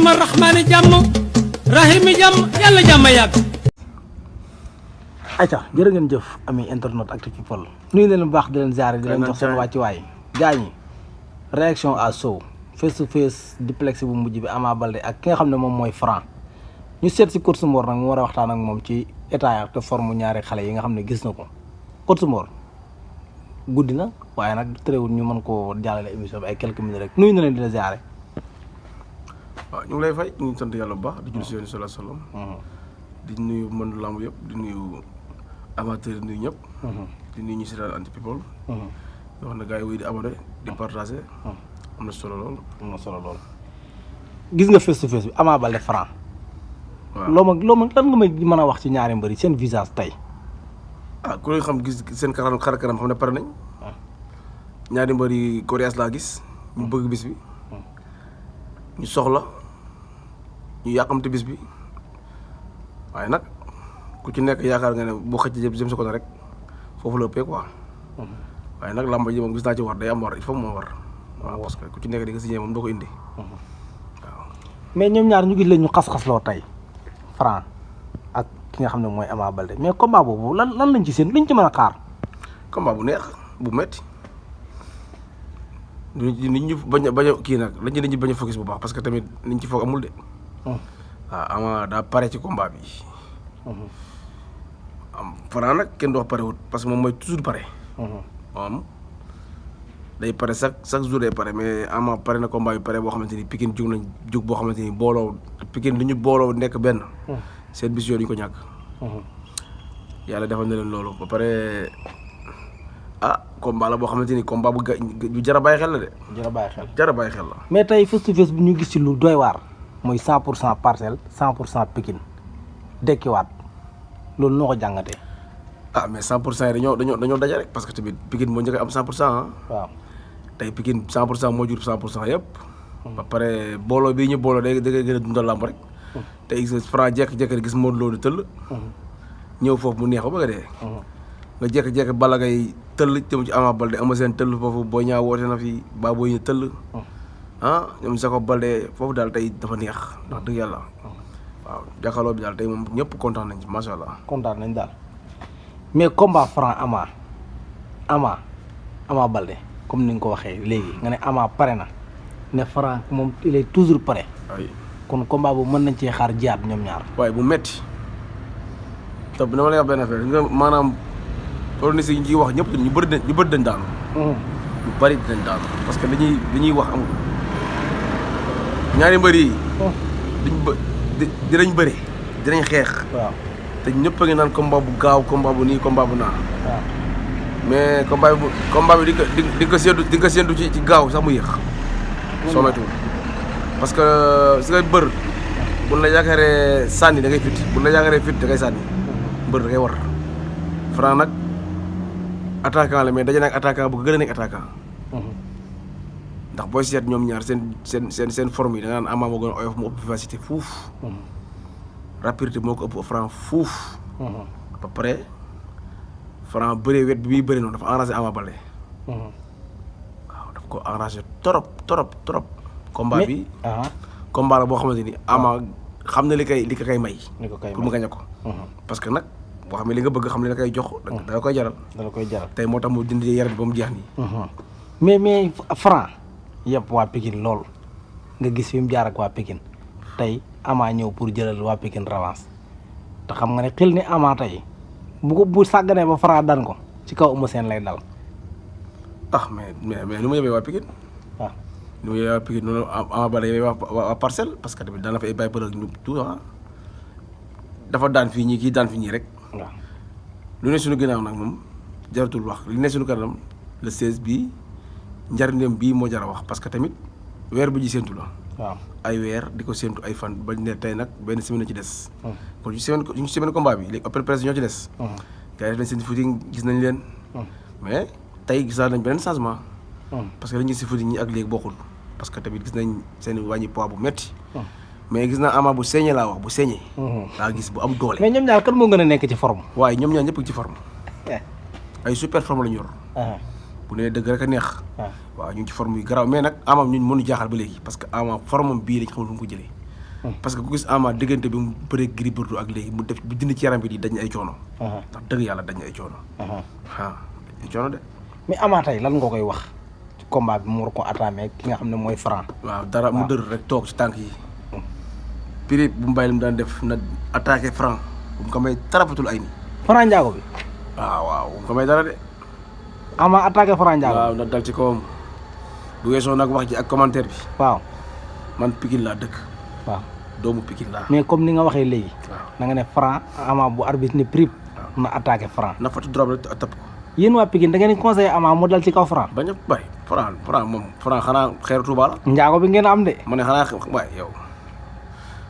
allahumma rahmaani jàmm rahimi jàmm yàlla jàmm yàgg. ayca jërë ngeen jëf ami internet Actu People nuyu leen bu baax di leen ziare di leen jox seen wàccuwaay gaañi réaction à chaud face to face duplex bu mujj bi Ama Baldé ak ki nga xam ne moom mooy Franc ñu seet si Coach Mor nag mu war a waxtaan ak moom ci état ak te forme ñaari xale yi nga xam ne gis na ko Coach Mor guddi na waaye nag terewul ñu mën koo jàllale émission bi ay quelques minutes rek nuyu na leen di la ziare. waaw ñu ngi lay fay ñu ngi sant yàlla bu baax di julli si yoonu sallallahu alayhi wasallam di nuyu mën lamb yëpp di nuyu amateur yi nuyu ñëpp. di nuyu ñu si daal Actu People. di wax na gars yi wuy di abonné di partager. am na solo lool. am na solo lool. gis nga face to face bi Ama Baldé Franc. waaw loo ma lan nga may mën a wax ci ñaari mbër yi seen visage tey. ah ku leen xam gis seen xar kanam xam ne pare nañ. ñaari mbër yi coriace laa gis. ñu bëgg bis bi. ñu soxla ñu yàqamte bis bi waaye nag ku ci nekk yaakaar nga ne bu xëcc jëm sa côté rek foofu la ëppee quoi. waaye nag làmb ji moom gis naa ci war day am war il faut moo war. waaw parce que ku ci nekk di nga signé moom doo ko indi. waaw mais ñoom ñaar ñu gis leen ñu xas-xasloo tey Franc ak ki nga xam ne mooy Ama Baldé mais combat boobu lan lañ ci seen luñ ci mën a xaar. combat bu neex bu metti nit ñi bañ a kii nag lañ ci nit ñi bañ a focus bu baax parce que tamit liñ ci foog amul de. waaw Ama daa pare ci combat bi. am Franc nag kenn du wax pare wut parce que moom mooy toujours pare. moom day pare chaque jour day pare mais Ama pare na combat bi pare boo xamante ni Pikine jug nañ jug boo xamante ni booloo Pikine li ñu booloo nekk benn. seen bis yooyu duñ ko ñàkk. yàlla defal na leen loolu ba pare combat la boo xamante ni combat bu jar a bàyyi xel la de. jar a bàyyi xel la. mais tey face to face bu ñu gis ci lu doy waar mooy 100% Parcelles 100% Pikine dekkiwaat loolu noo ko jàngatee. mais 100% yi dañoo daje rek parce que tamit Pikine moo njëkk a am 100%. waaw tey Pikine 100% moo jur 100% yëpp. ba pare booloo bii ñu booloo day gën a dundal làmb rek. tey gis Franc jékki-jékki gis Modou Lo di tëll. ñëw foofu mu neex ba bëgg a dee. nga jékki-jékki Balla Gaye tëll jëm ci Ama Baldé Eumeu Sène tëll foofu Boy Niang woote na fi Baboy ñu tëll. ñoom Jacob Baldé foofu daal tey dafa neex ndax dëgg yàlla. waaw jàkkaarloo bi daal tey moom ñëpp kontaan nañ ci macha allah. kontaan nañ daal mais combat Franc Ama Baldé comme ni nga ko waxee léegi nga ne Ama pare na ne Franc moom il est toujours prêt. waaye kon combat boobu mën nañ cee xaar jiyaat ñoom ñaar. waaye bu metti te dama lay wax benn affaire nga maanaam organisé yi ñu ciy wax ñëpp ñu bëri dañ daanu. ñu bëri dañ daanu parce que dañuy wax amul ñaari mbër yi. dinañ bëri dinañ xeex. waaw te ñëpp a ngi naan combat bu gaaw combat bu nii combat bu naa. waaw mais combat bi di nga séentu ci gaaw sax mu yéex. soo moytuwul parce que su ngay bër buñ la yaakaaree sànni da ngay fit buñ la yaakaaree fit da ngay sànni mbër da ngay war. Franc nag attaquant la mais daje nag attaquant bu gën a nekk attaquant. ndax booy seet ñoom ñaar seen forme yi da nga naan Ama moo gën a oyof mu ëpp vivacité fuuf. rapidité moo ko ëpp Franc fuuf. ba pare Franc bëree wet bi muy bëri noonu dafa arrangé Ama Baldé. waaw daf ko arrangé trop. combat bi combat la boo xamante ni Ama xam na li koy may. pour mu gañe ko. parce que nag boo xam ne li nga bëgg xam ne la koy jox. da la koy jaral. tey moo tax mu dindi yaram ba mu jeex nii. mais Franc yëpp waa Pikine lool nga gis fi mu jaar ak waa Pikine tey Ama ñëw pour jëlal waa Pikine revanche te xam nga ne xel ni Ama tey bu sàgganee ba Franc daan ko ci kaw Eumeu Sène lay dal. mais nu mu yebee waa Pikine. waaw nu mu yebee waa Pikine noonu Ama Baldé yebee waa Parcelles parce que tamit daan na fa ay bàyyi bëri ñu tout dafa daan fii ñii kii daan fii ñii rek. waaw lu ne suñu ginnaaw nag moom jaratul wax li ne suñu kanam le 16 bii njariñam bii moo jar a wax parce que tamit weer bu ji séntu la. waaw ay weer di ko séntu ay fan bañ ne tey nag benn semaine ci des. kon ñu semaine combat bi léegi après presse ñoo ci des. gars yi def nañ seen footing gis nañ leen. mais tey gisaat nañ beneen changement. parce que dañu gis si footing ñi ak léegi bokkul parce que tamit gis nañ seen wàññi poids bu metti mais gis naa Ama bu saigné laa wax bu saigné. daa gis bu am doole. mais ñoom ñaar kan moo gën a nekk ci forme. waaye ñoom ñaar ñëpp ci forme. ay super forme la ñu yor. bu nee dëgg rek a neex. waaw ñu ngi ci forme yu garaaw mais nag Ama ñun mënu jaaxal ba léegi parce que Ama forme bii lañ xamul fu mu ko jëlee parce que ku gis Ama diggante bi mu bëree Gris Bordeaux ak léegi mu def bu dindi ci yaram bi di dañ ay coono. ndax dëgg yàlla dañ ay coono. waaw ay coono de. mais Ama tey lan nga koy wax ci combat bi mu war ko attaqué ki nga xam ne mooy Franc. waaw dara mu dër rek toog ci tànk yi. Pirip bu mu bàyyi li mu daan def na attaqué Franc bu mu ko may tarafatul ay ni Franc Ndiago bi. waaw bu mu ko may dara de. Ama attaqué Franc Ndiago. waaw na dal ci kawam bu weesoo nag wax ji ak commentaire bi. waaw man Pikine laa dëkk. waaw doomu Pikine laa. mais comme ni nga waxee léegi. waaw na nga ne Franc Ama bu arbitre ne prip na attaqué Franc. na fatu drop rek tapp ko. yéen waa Pikine da ngeen di conseillé Ama mu dal ci kaw Franc. bañ a bay Franc moom Franc xanaa xeeru Touba la. Ndiago bi ngeen am de. ma ne xanaa waay yow.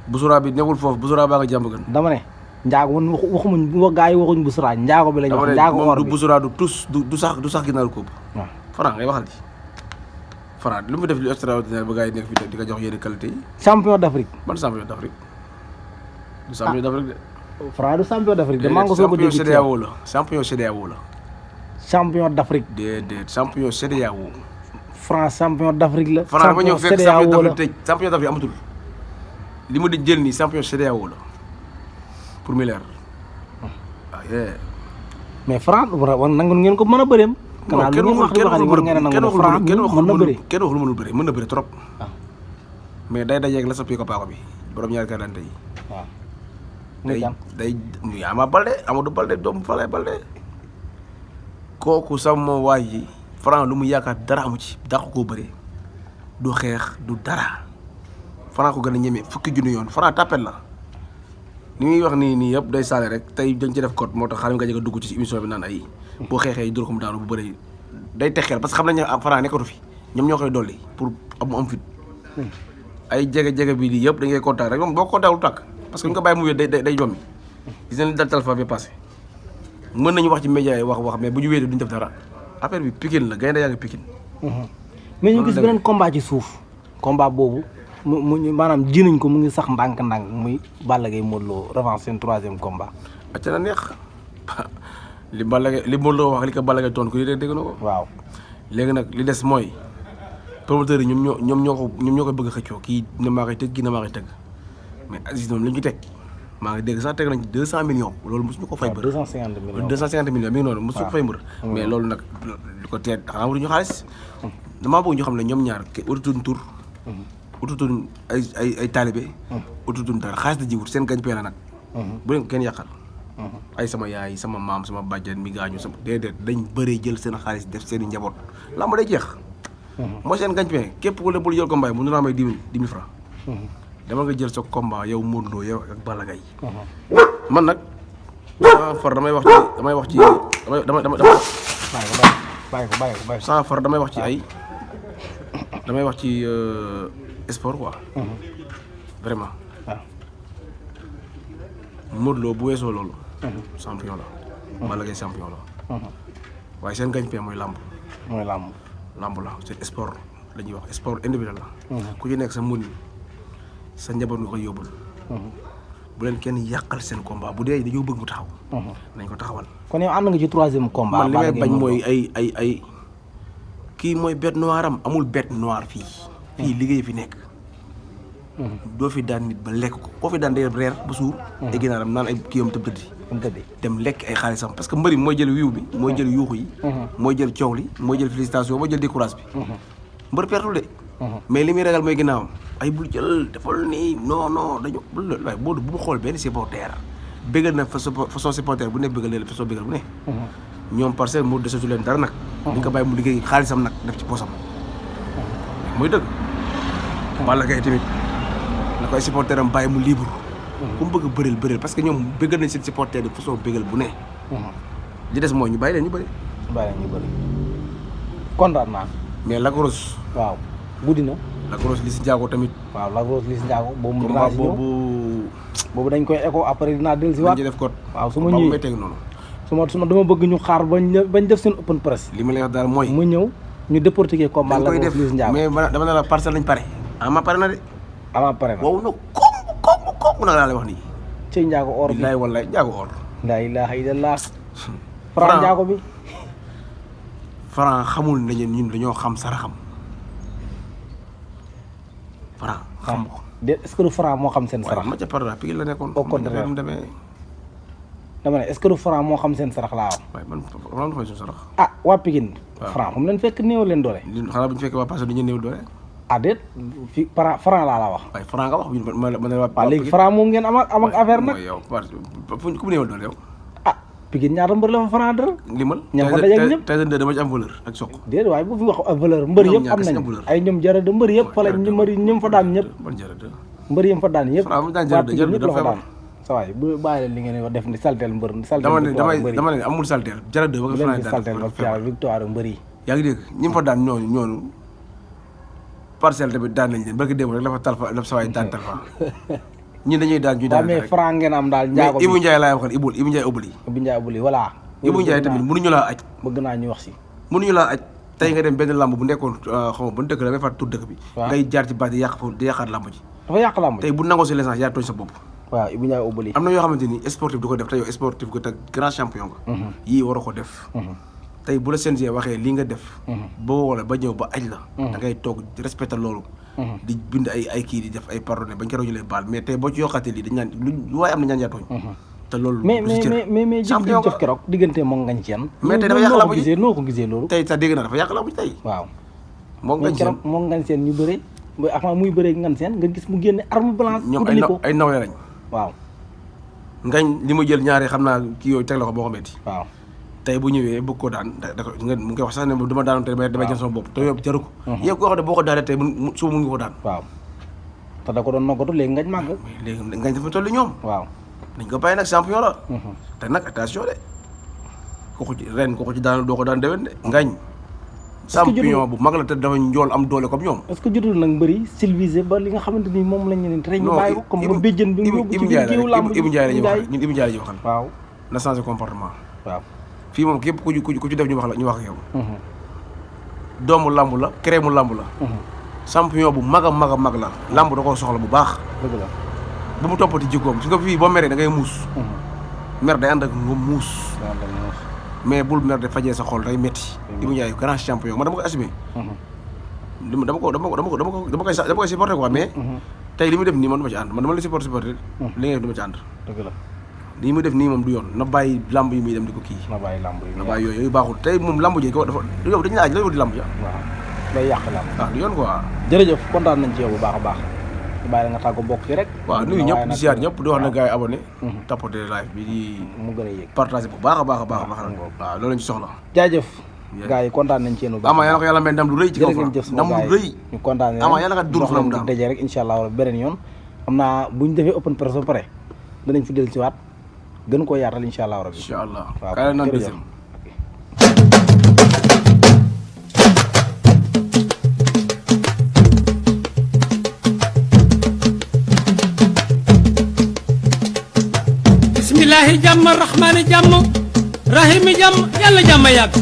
Busura bi nekkul foofu Busura baa nga jàmm gën. dama ne Ndiago man waxumuñ bu gaa yi waxuñ Busura Ndiago bi lañ wax. Ndiago or du bi Busura du tus du sax ginnaaw kóob. waaw Franc ngay waxal ji. Franc lu mu def lu extraordinaire ba gars yi nekk fi di ko jox yenn qualité yi. champion d'Afrique. ban champion d'Afrique. du champion d'Afrique de. Franc du champion d'Afrique de maa ngi ko soog a dégg ci CEDEAO la champion CEDEAO la. champion d'Afrique. déedéet champion CEDEAO. Franc champion d'Afrique la. Franc dama ñëw fekk champion CEDEAO la d'Afrique tëj champion d'Afrique amatul. li mu di jël nii champion CEDEAO la pour mu leer. mais Franc war nangu ngeen ko mën a bëreem. non kenn waxul lu mënul bëre mën na bëre trop. mais day dajeeg la soppi ko paako bi borom ñaari kàddante yi. waaw. day Ama Baldé Amadou Baldé doomu Falaye Baldé kooku sama waay yi Franc lu mu yaakaar dara amu ci dàq koo bëre du xeex du dara Franc ko gën a ñeme fukki junni yoon Franc tàppet la ni muy wax nii yëpp day saale rek tey dañ ci def code moo tax xaaral nga jëkk a dugg ci émission bi naan ay boo xeexee dóor ko mu daanu bu bëri day texeel parce que xam nañ ne Franc nekkatu fi ñoom ñoo koy dolli pour am fit ay jege bi di yëpp dañ koy contact rek moom boo contact lu tàkk parce que ñu ko bàyyi mu wéet day jommi gis nañ dal talfa bi passé mën nañu wax ci média yi wax mais bu ñu wéetee duñ def dara affaire bi Pikine la gaynde yaa ngi Pikine. mais ñu gis beneen combat ci suuf combat boobu mu maanaam ji nañ ko mu ngi sax ndànk-ndànk muy Balla Gaye Modou Lo revanche seen 3e combat. acca na neex li Modou Lo wax li ko Balla Gaye toon ko dégg na ko. waaw léegi nag li des mooy promoteurs yi ñoom ñoo ko bëgg a xëccoo kii ne maa koy tëgg kii ne maa koy tëgg mais Aziz noonu li ñu teg maa ngi dégg sax teg nañ ci 200 millions loolu mosuñu ko fay mbër. 250 millions 250 millions mi ngi noonu mosuñu ko fay mbër. mais loolu nag lu ko teel xanaa wutuñu xaalis. damaa bëgg ñu xam ne ñoom ñaar ututuñ tur. ututuñ ay taalibe. ututuñ dara xaalis da jiwut seen gañ pee la nag. bu leen ko kenn yàqal. ay sama yaay sama maam sama bàjjen mi gaañu sama déedéet dañ bëree jël seen xaalis def seen i njaboot làmb day jeex. mooy seen gañ pee képp ku la bul jël combat mu naa may 10 000 francs. dama nga jël sa combat yow Modou Lo yow ak Balla Gaye man nag far damay wax ci sans far damay wax ci ay damay wax ci sport quoi vraiment Modou Lo bu weesoo loolu champion la Balla Gaye champion la waaye seen gagne-pain mooy làmb làmb la c'est sport la ñuy wax sport individuel la ku ci nekk sa mun sa njaboot nga koy yóbbul bu leen kenn yàqal seen combat bu dee dañoo bëgg mu taxaw nañ ko taxawal kon yow ànd nga ci 3e combat man li may bañ mooy ay kii mooy bête noire am amul bête noire fii liggéey fi nekk doo fi daan nit ba lekk ko koo fi daan day reer ba suur ay ginaaram naan ay kii yam tëb tëddi dem lekk ay xaalisam parce que mbëri mooy jël wiiw bi mooy jël yuuxu yi mooy jël coow li mooy jël félicitation mooy jël décourage bi mbër pertul de mais li muy ragal mooy ginnaawam ay bul jël defal nii non dañu waaye boo bu mu xool benn supporter bëggal na façon supporter bu ne bëggal leen façon bëggal bu ne ñoom Parcelles mu desatu leen dara nag dañ ko bàyyi mu liggéey xaalisam nag def ci poosam muy dëgg Balla Gaye tamit na koy supporter am bàyyi mu libre ku mu bëgg bëreel parce que ñoom bëggal nañ seen supporter de façon bëggal bu ne li des mooy ñu bàyyi leen ñu bëri kontaan naa mais Lac Rose waaw guddi na Lac Rose li si njaago tamit waaw Lac Rose li si njaago boobu combat boobu dañ koy écho après dinaa dellu si waat dañ ci def code waaw su ma ñëwee teg noonu su ma dama bëgg ñu xaar bañ def seen open press li ma lay wax daal mooy mu ñëw ñu décortiquer combat Lac Rose li si njaago mais dama ne la Parcelles lañ pare Ama pare na de wow na kom nag laa lay wax nii ci njaago or bi billaay wallaay njaago or laa ilaaha illallah Franc njaago bi Franc xamul nañu ñun dañoo xam saraxam Franc xam ko de est-ce que du Franc moo xam seen waaye sarax. ma ca parra Pikine la nekkoon. Au contraire mu demee. dama ne est-ce que du Franc moo xam seen sarax laa wax. waaye man man ma suñu sarax. ah waa Pikine. waaw Franc fu mu leen fekk néew leen doole. li xanaa bu ñu fekkee waa passé du ñu néew doole. ah déet fi Franc laa la wax. waaye Franc nga wax ma ne waa. waaw léegi Franc moom ngeen am ak affaire nag. mooy yow fu ku mu néewal doole yow. ah Pikine ñaata mbër la fa Franc dara. limal. ña fa dajeeg ñëpp Tyson 2 dama ci am valeur ak soq. déedéet waaye bu fi wax valeur mbër ñoom yëpp ñaar am kese nañu am valeur. ay ñoom jara de mbër yëpp fa lañ mbër yi ñoom fa daan ñëpp ban jërëjëf. mbër yi fa daan yëpp Franc mu daan waa jërëjëf Pikine ñëpp la fa dafa daan sa waay bu bàyyi leen li ngeen di def ni saltel mbër saltel dama ne victoire mbër yi dama ne amul salteel jërëjëf ba bu nga leen Franc di saltel victoire mbër yi yaa ngi dégg ñi fa daan ñooñu parcelle tamit daan nañ leen barki démb rek dafa talfa dafa sawaay daan talfa ñi dañuy daan ñuy waaw daan mais rek Franc ngeen am daal mais njaago Ibou bi Ndiaye laay waxal Ibou Ndiaye obli bi Ndiaye buli voilà Ibou Ndiaye tamit mënuñu laa aj bëgg naa ñu wax si mënuñu laa aj tey nga dem benn lamb bu nekkoon xaw ma ban dëkk la may fàtte tur dëkk bi waaw ngay jaar ci baat di yàq foofu di yàqaat lamb ji dafa yàq lamb tey bu nangoo si licence yaa tooñ sa bopp waaw Ibou Ndiaye ubali am na yoo xamante ni sportif du ko def te yow sportif ko te grand champion nga yii waroo ko def tey bu la CNG waxee li nga def boo wala ba ñëw ba aj la da ngay toog respecté loolu di bind ay kii di def ay pardonné bañ ko raw ñu lay baal mais tey boo ci yokkaatee lii dañ ñaan lu waaye am na ñaan yaa tooñ te loolu mais jëf gi jëf keroog diggante moom ngañ ci yan mais tey dafa yàq lamb ji noo ko gisee loolu tey sax dégg naa dafa yàq lamb ji tey waaw moom ngañ keroog moom ngañ seen ñu bëre ba avant muy bëree ngañ seen nga gis mu génne arme blanche ñoom ay nawle lañ waaw ngañ li mu jël ñaari xam naa kii yooyu teg la ko boo ko metti waaw tey bu ñëwee bëgg ko daan da ko nga mu ngi koy wax sax ne dama daanoon tey damay jël sama bopp te yow jaru ko yow koo xam ne boo ko daanee tey suba mu ngi ko daan waaw te da ko doon noggatu léegi ngañ màgg léegi ngañ dafa toll ñoom waaw dañ ko bàyyi nag champion la te nag attention de kooku ci ren kooku ci daan doo ko daan déwén de ngañ champion bu mag la te dafa njool am doole comme ñoom est-ce que jotul nag mbëri civilisé ba li nga xamante ni moom lañ leen tere ñu bàyyi ko comme nga béjjën bi mu yóbbu ci biir géew làmb Ibou Ndiaye la ñuy wax ñun Ibou Ndiaye la ñuy waxal waaw na changé comportement waaw fii moom képp ku ci def ñu wax la ñu wax ak yow doomu làmb la crée mu làmb la champion bu mag a mag a mag la làmb da koo soxla bu baax dëgg la bu mu toppati jikkoom su nga fii boo meree da ngay muus mer day ànd ak nga muus mais bul mer de fajee sa xol day metti Ibou Ndiaye grand champion man dama koy assumé dama koy supporté quoi mais tey li mu def nii man dama ci ànd man dama la supporté li ngay def dama ci ànd dëgg la lii mu def nii moom du yoon na bàyyi lamb yi muy dem di ko kii na bàyyi lamb yi na bàyyi yooyu baaxul tey moom lamb ji ko dafa yow dañu laaj la yow di lamb ja waaw day yàq lamb waaw du yoon quoi jërëjëf kontaan nañ ci yow bu baax a baax di bàyyi la nga tàggu bokk ci rek waaw nuyu ñëpp di siyaar ñëpp di wax na gars yi abonné tapoté live bi di mu gën a yéeg partagé bu baax a baax a baax waaw loolu lañ ci soxla jaajëf gars yi kontaan nañ ci yéen bu baax ama yàlla ko yàlla may ndam lu rëy ci kaw jërëjëf ndam lu rëy ñu kontaan ama yàlla nga dur fanam daal daje rek incha allah beneen yoon xam naa bu ñu defee open press ba pare danañ fi del si waat gën koo yaatal incha allah rabbi incha allah waaw kaay la naan deuxième bismillahi jàmm rahmaani jàmm rahimi jàmm yàlla jàmm yàgg